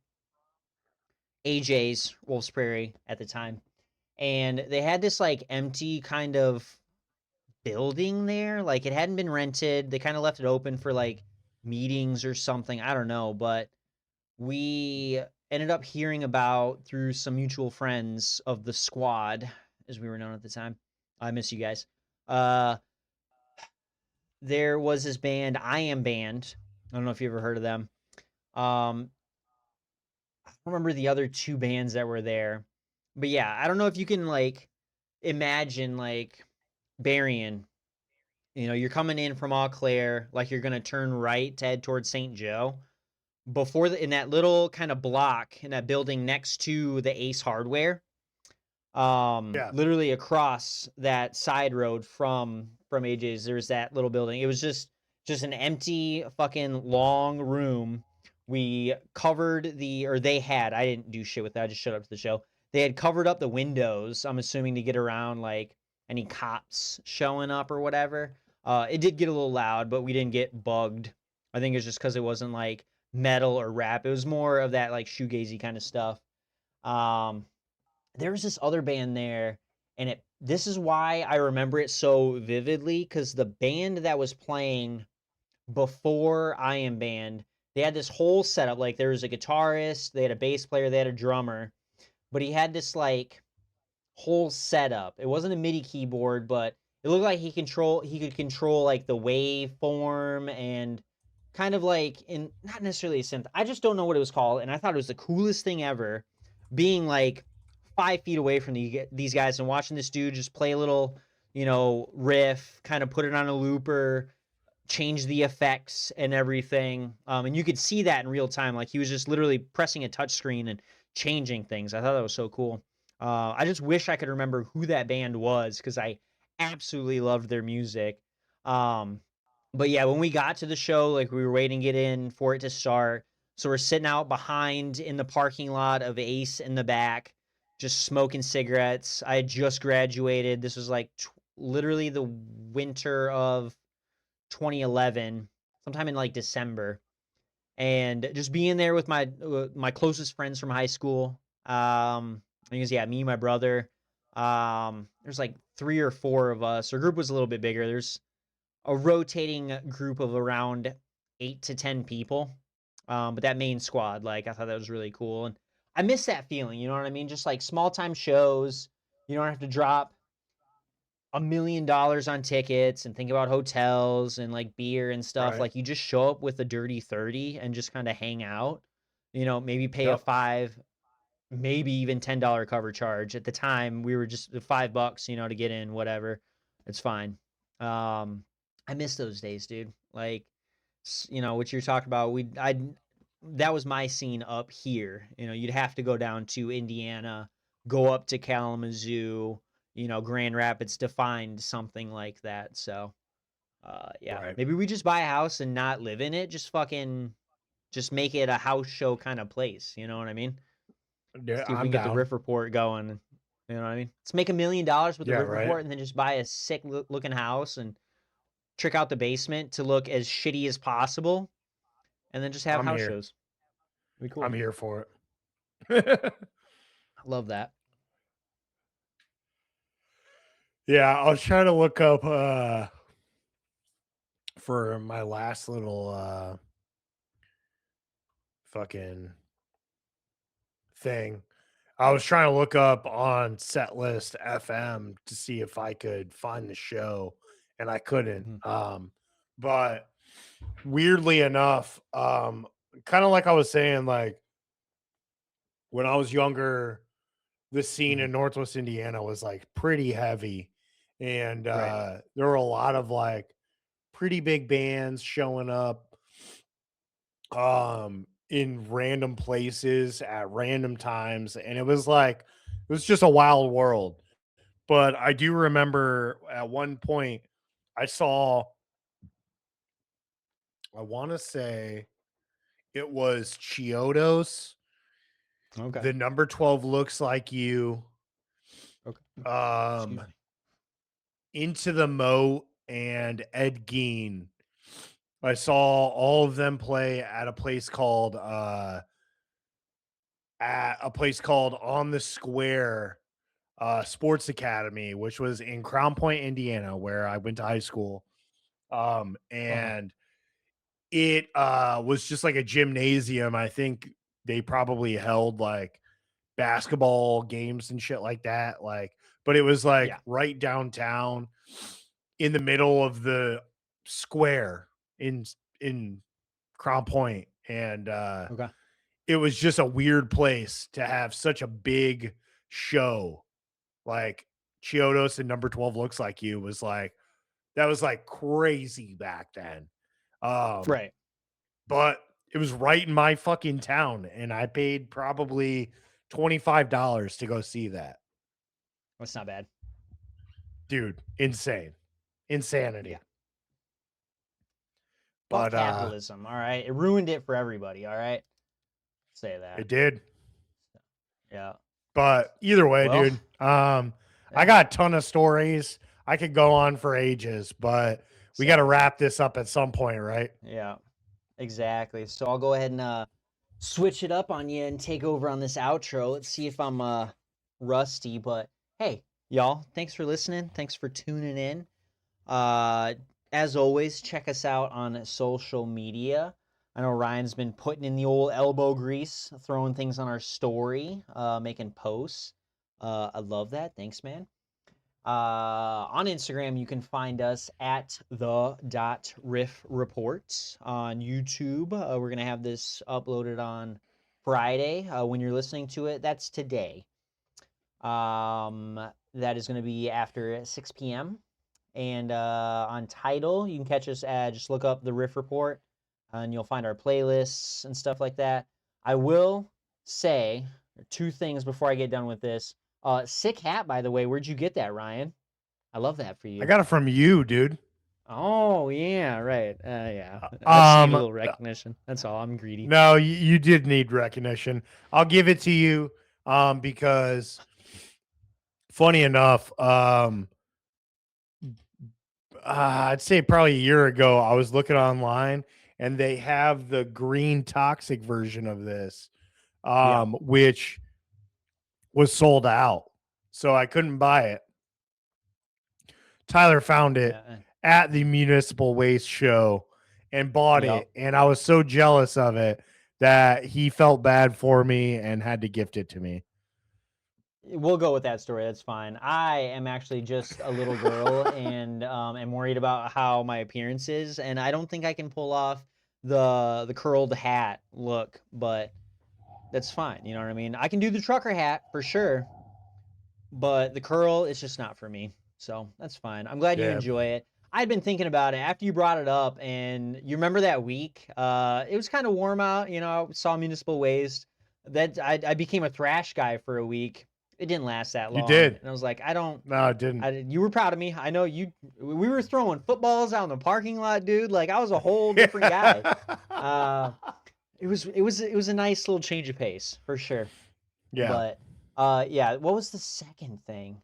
S2: AJ's Wolf's Prairie at the time, and they had this like empty kind of building there. Like it hadn't been rented. They kind of left it open for like meetings or something. I don't know, but we ended up hearing about through some mutual friends of the squad, as we were known at the time. I miss you guys. Uh, there was this band, I Am Band. I don't know if you ever heard of them. Um, I don't remember the other two bands that were there, but yeah, I don't know if you can like imagine like Berrien. You know, you're coming in from Eau Claire, like you're gonna turn right to head towards St. Joe. Before in that little kind of block in that building next to the Ace Hardware,
S1: Yeah.
S2: literally across that side road from AJ's, there's that little building. It was just an empty fucking long room. We covered or they had, I didn't do shit with that, I just showed up to the show. They had covered up the windows, I'm assuming to get around like any cops showing up or whatever. It did get a little loud, but we didn't get bugged. I think it's just because it wasn't like metal or rap. It was more of that like shoegazy kind of stuff. Um, there was this other band there, and this is why I remember it so vividly, because the band that was playing before I Am Band, they had this whole setup. Like there was a guitarist, they had a bass player, they had a drummer, but he had this like whole setup. It wasn't a MIDI keyboard, but it looked like he could control like the waveform and kind of like in not necessarily a synth. I just don't know what it was called, and I thought it was the coolest thing ever, being like 5 feet away from these guys and watching this dude just play a little, riff, kind of put it on a looper, change the effects and everything. And you could see that in real time. Like he was just literally pressing a touch screen and changing things. I thought that was so cool. I just wish I could remember who that band was because I absolutely loved their music. Um, but yeah, when we got to the show, like we were waiting to get in for it to start. So we're sitting out behind in the parking lot of Ace in the back, just smoking cigarettes. I had just graduated. This was like literally the winter of 2011, sometime in like December, and just being there with my closest friends from high school. Because yeah, me, my brother. There's like 3 or 4 of us. Our group was a little bit bigger. There's a rotating group of around 8 to 10 people. But that main squad, like I thought that was really cool, and I miss that feeling. You know what I mean? Just like small time shows. You don't have to drop $1 million on tickets and think about hotels and like beer and stuff.
S1: Right.
S2: Like you just show up with a dirty 30 and just kind of hang out. Maybe pay a
S1: Yep.
S2: 5, maybe even $10 cover charge. At the time, we were just $5, to get in, whatever. It's fine. I miss those days, dude. Like, what you're talking about, that was my scene up here. You'd have to go down to Indiana, go up to Kalamazoo, Grand Rapids to find something like that. So, yeah,
S1: Right.
S2: maybe we just buy a house and not live in it. Just make it a house show kind of place. You know what I mean?
S1: Yeah,
S2: See if we
S1: I'm
S2: can get the
S1: down.
S2: Riff Report going. You know what I mean? Let's make $1 million with the
S1: Yeah,
S2: Riff
S1: right.
S2: Report and then just buy a sick looking house and trick out the basement to look as shitty as possible, and then just have
S1: I'm
S2: house
S1: here.
S2: shows. It'd be
S1: I'm
S2: cool.
S1: here for it.
S2: I love that.
S1: Yeah, I was trying to look up for my last little fucking thing. I was trying to look up on Setlist FM to see if I could find the show, and I couldn't.
S2: Mhm.
S1: But weirdly enough, kind of like I was saying, like when I was younger, the scene
S2: Mhm.
S1: in Northwest Indiana was like pretty heavy, and
S2: Right.
S1: there were a lot of like pretty big bands showing up in random places at random times, and it was just a wild world. But I do remember at one point I saw, I want to say it was Chiodos,
S2: Okay.
S1: the number 12 looks like you,
S2: Okay. Excuse
S1: um
S2: me.
S1: Into the Moat, and Ed Gein. I saw all of them play at a place called On the Square Sports Academy, which was in Crown Point, Indiana, where I went to high school.
S2: Uh-huh.
S1: And it was just like a gymnasium. I think they probably held like basketball games and shit like that. Like, but it was like
S2: Yeah.
S1: right downtown in the middle of the square in Crown Point. And
S2: Okay.
S1: it was just a weird place to have such a big show. Like Chiodos and number 12 looks like you was like that was like crazy back then. Um,
S2: Right.
S1: but it was right in my fucking town, and I paid probably $25 to go see that.
S2: That's not bad.
S1: Dude, insane.
S2: Yeah.
S1: Insanity.
S2: Fuck
S1: But
S2: capitalism. All right. It ruined it for everybody. All right. Say that.
S1: it did.
S2: Yeah.
S1: But either way,
S2: Well,
S1: dude, I
S2: yeah.
S1: got a ton of stories. I could go on for ages, but we got to
S2: Same.
S1: wrap this up at some point, right?
S2: Yeah. Exactly. So I'll go ahead and switch it up on you and take over on this outro. Let's see if I'm rusty, but hey, y'all, thanks for listening. Thanks for tuning in. Uh as always, check us out on social media. I know Ryan's been putting in the old elbow grease, throwing things on our story, making posts. I love that. Thanks, man. On Instagram, you can find us at the.riff report. On YouTube, we're going to have this uploaded on Friday. When you're listening to it, that's today. That is going to be after 6 p.m. And on Tidal, you can catch us at just look up the Riff Report, and you'll find our playlists and stuff like that. I will say 2 things before I get done with this. Sick hat, by the way. Where'd you get that, Ryan? I love that for
S1: I
S2: you.
S1: got it from you, dude.
S2: Oh yeah, right. Yeah, I just need a little recognition. That's all. I'm greedy.
S1: No, you did need recognition. I'll give it to you because funny enough, I'd say probably a year ago, I was looking online and they have the green toxic version of this,
S2: Yeah.
S1: which was sold out. So I couldn't buy it. Tyler found it
S2: Yeah.
S1: at the municipal waste show and bought
S2: Yep.
S1: it. And I was so jealous of it that he felt bad for me and had to gift it to me.
S2: We'll go with that story. That's fine. I am actually just a little girl and am worried about how my appearance is, and I don't think I can pull off the curled hat look, but that's fine. You know what I mean? I can do the trucker hat for sure, but the curl is just not for me. So that's fine. I'm glad you
S1: Yeah.
S2: enjoy it. I'd been thinking about it after you brought it up, and you remember that week? It was kind of warm out. You know, I saw municipal waste. That I became a thrash guy for a week. It didn't last that
S1: You
S2: long,
S1: did.
S2: and I was like, I don't.
S1: No, it didn't.
S2: You were proud of me. I know you. We were throwing footballs out in the parking lot, dude. Like I was a whole different guy.
S1: Yeah.
S2: Uh, it was a nice little change of pace for sure.
S1: Yeah.
S2: But yeah, what was the second thing?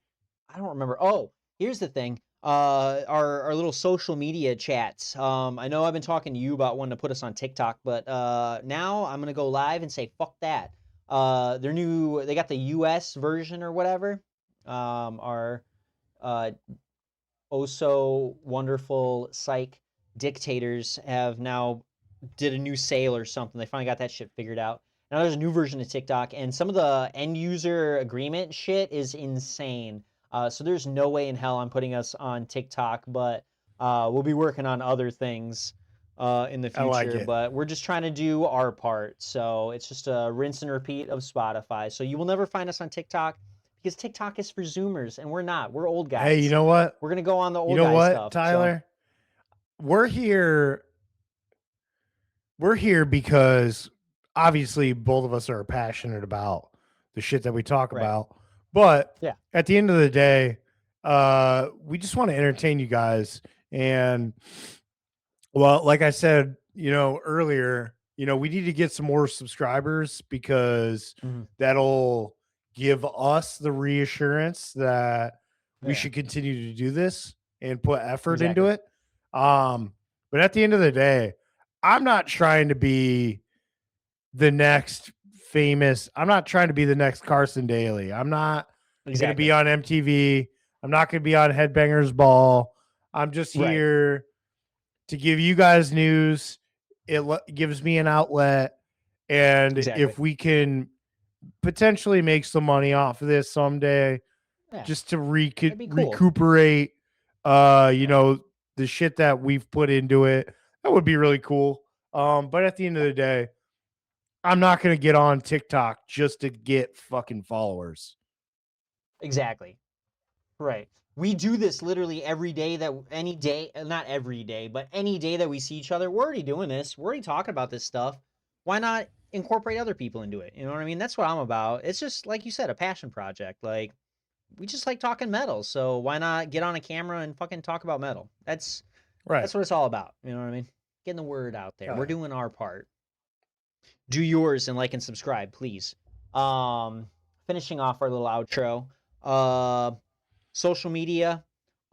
S2: I don't remember. Oh, here's the thing. Our little social media chats. I know I've been talking to you about wanting to put us on TikTok, but now I'm gonna go live and say fuck that. They got the US version or whatever. Our uh oh so wonderful psych dictators have now did a new sale or something. They finally got that shit figured out. Now there's a new version of TikTok, and some of the end user agreement shit is insane. So there's no way in hell I'm putting us on TikTok, but we'll be working on other things in the
S1: I like
S2: future.
S1: it.
S2: But we're just trying to do our part. So it's just a rinse and repeat of Spotify. So you will never find us on TikTok because TikTok is for Zoomers, and we're not. We're old
S1: Hey, you
S2: guys.
S1: know what?
S2: We're gonna go on the
S1: You
S2: old
S1: know
S2: guy
S1: what,
S2: stuff. So
S1: Tyler? We're here. We're here because obviously both of us are passionate about the shit that we talk
S2: right,
S1: about. But
S2: yeah,
S1: at the end of the day, we just want to entertain you guys. And well, like I said, earlier, we need to get some more subscribers because
S2: mhm,
S1: that'll give us the reassurance that we
S2: yeah,
S1: should continue to do this and put effort into
S2: exactly.
S1: it. Um, but at the end of the day, I'm not trying to be the next I'm not trying to be the next Carson Daly. I'm not going to be
S2: Exactly.
S1: on MTV. I'm not going to be on Headbangers Ball. I'm just
S2: Right.
S1: here to give you guys news. Gives me an outlet. And
S2: Exactly.
S1: if we can potentially make some money off of this someday,
S2: Yeah.
S1: just to
S2: That'd be cool.
S1: recuperate,
S2: Yeah.
S1: the shit that we've put into it, that would be really cool. But at the end of
S2: Yeah.
S1: the day, I'm not going to get on TikTok just to get fucking followers.
S2: Exactly. Right. We do this literally every day that any day, not every day, but any day that we see each other, we're already doing this. We're already talking about this stuff. Why not incorporate other people into it? You know what I mean? That's what I'm about. It's just like you said, a passion project. Like we just like talking metal. So why not get on a camera and fucking talk about metal?
S1: Right.
S2: That's what it's all about. You know what I mean? Getting the word out there.
S1: Oh,
S2: We're
S1: yeah.
S2: doing our part. Do yours and like and subscribe, please. Um, Finishing off our little outro. Uh, Social media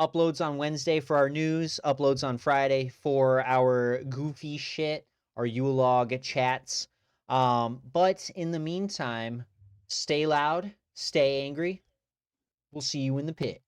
S2: uploads on Wednesday for our news, uploads on Friday for our goofy shit, our Yule log chats. But in the meantime, stay loud, stay angry. We'll see you in the pit.